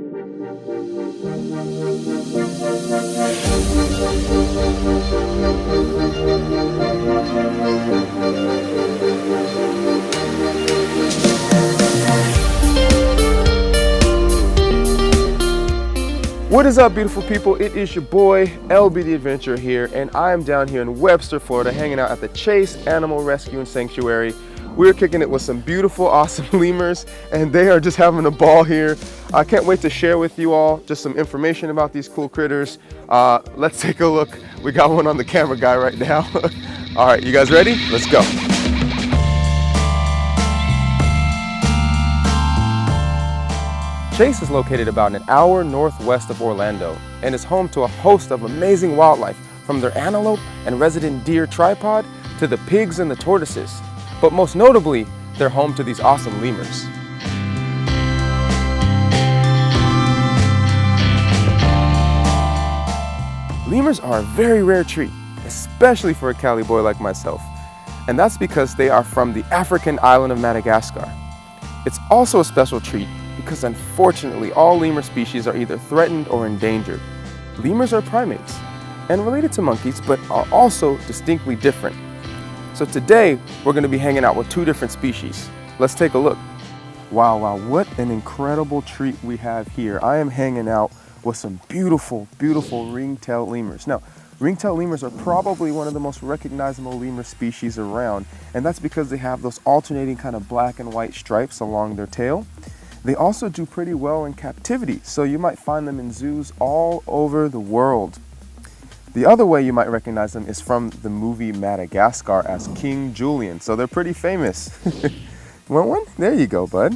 What is up, beautiful people? It is your boy, LB the Adventurer here, and I am down here in Webster, Florida, hanging out at the Chase Animal Rescue and Sanctuary. We're kicking it with some beautiful, awesome lemurs, and they are just having a ball here. I can't wait to share with you all just some information about these cool critters. Let's take a look. We got one on the camera guy right now. All right, you guys ready? Let's go. Chase is located about an hour northwest of Orlando and is home to a host of amazing wildlife, from their antelope and resident deer tripod to the pigs and the tortoises. But most notably, they're home to these awesome lemurs. Lemurs are a very rare treat, especially for a Cali boy like myself. And that's because they are from the African island of Madagascar. It's also a special treat because unfortunately all lemur species are either threatened or endangered. Lemurs are primates and related to monkeys, but are also distinctly different. So today we're going to be hanging out with two different species. Let's take a look. Wow, what an incredible treat we have here. I am hanging out with some beautiful ring-tailed lemurs. Now, ring-tailed lemurs are probably one of the most recognizable lemur species around, and that's because they have those alternating kind of black and white stripes along their tail. They also do pretty well in captivity, so you might find them in zoos all over the world. The other way you might recognize them is from the movie Madagascar as King Julian, so they're pretty famous. Want one? There you go, bud.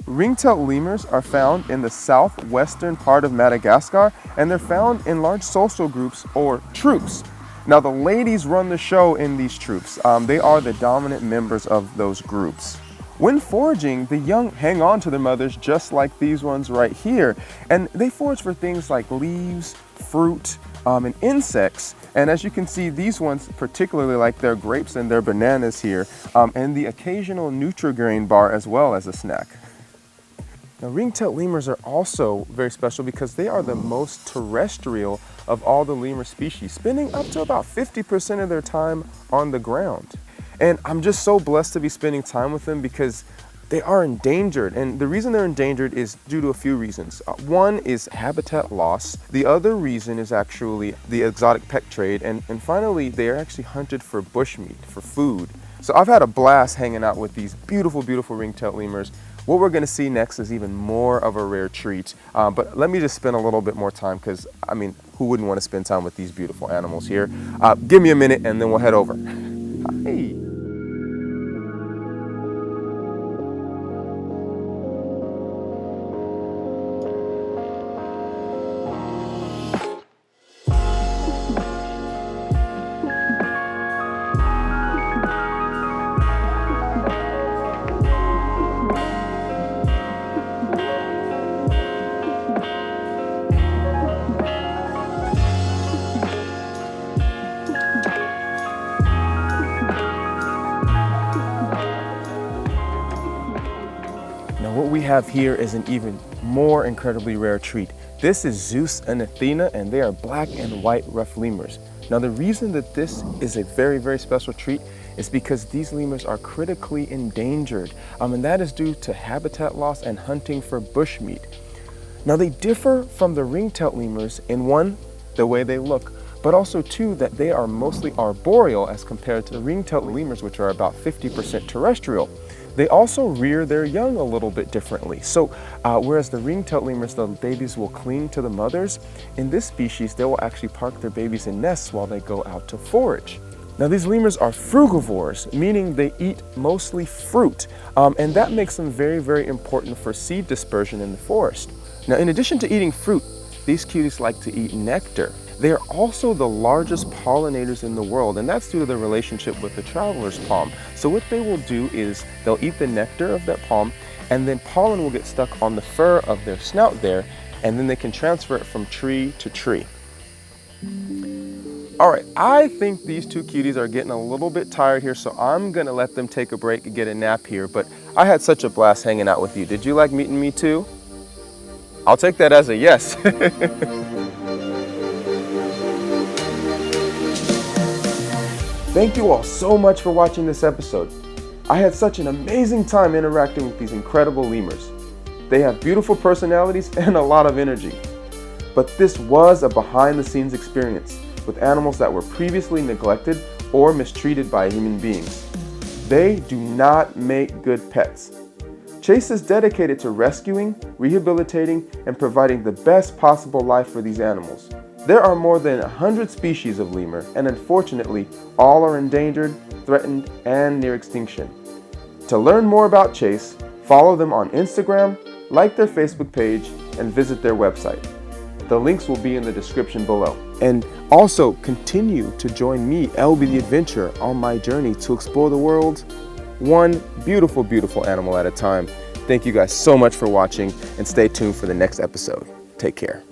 Ring-tailed lemurs are found in the southwestern part of Madagascar, and they're found in large social groups or troops. Now, the ladies run the show in these troops. They are the dominant members of those groups. When foraging, the young hang on to their mothers just like these ones right here, and they forage for things like leaves, fruit, and insects. And as you can see, these ones particularly like their grapes and their bananas here, and the occasional Nutri-Grain bar as well as a snack. Now, ring-tailed lemurs are also very special because they are the most terrestrial of all the lemur species, spending up to about 50% of their time on the ground. And I'm just so blessed to be spending time with them because they are endangered. And the reason they're endangered is due to a few reasons. One is habitat loss. The other reason is actually the exotic pet trade. And finally, they are actually hunted for bushmeat, for food. So I've had a blast hanging out with these beautiful ring-tailed lemurs. What we're gonna see next is even more of a rare treat. But let me just spend a little bit more time because, I mean, who wouldn't want to spend time with these beautiful animals here? Give me a minute and then we'll head over. Hi. What we have here is an even more incredibly rare treat. This is Zeus and Athena, and they are black and white ruffed lemurs. Now, the reason that this is a very special treat is because these lemurs are critically endangered, and that is due to habitat loss and hunting for bushmeat. Now, they differ from the ring-tailed lemurs in one, the way they look, but also two, that they are mostly arboreal as compared to the ring-tailed lemurs, which are about 50% terrestrial. They also rear their young a little bit differently. So whereas the ring-tailed lemurs, the babies will cling to the mothers, in this species, they will actually park their babies in nests while they go out to forage. Now, these lemurs are frugivores, meaning they eat mostly fruit, and that makes them very important for seed dispersion in the forest. Now, in addition to eating fruit, these cuties like to eat nectar. They are also the largest pollinators in the world, and that's due to their relationship with the traveler's palm. So what they will do is they'll eat the nectar of that palm, and then pollen will get stuck on the fur of their snout there, and then they can transfer it from tree to tree. All right, I think these two cuties are getting a little bit tired here, so I'm gonna let them take a break and get a nap here, but I had such a blast hanging out with you. Did you like meeting me too? I'll take that as a yes. Thank you all so much for watching this episode. I had such an amazing time interacting with these incredible lemurs. They have beautiful personalities and a lot of energy. But this was a behind-the-scenes experience with animals that were previously neglected or mistreated by human beings. They do not make good pets. Chase is dedicated to rescuing, rehabilitating, and providing the best possible life for these animals. There are more than 100 species of lemur, and unfortunately, all are endangered, threatened, and near extinction. To learn more about Chase, follow them on Instagram, like their Facebook page, and visit their website. The links will be in the description below. And also continue to join me, LB the Adventurer, on my journey to explore the world one beautiful, beautiful animal at a time. Thank you guys so much for watching, and stay tuned for the next episode. Take care.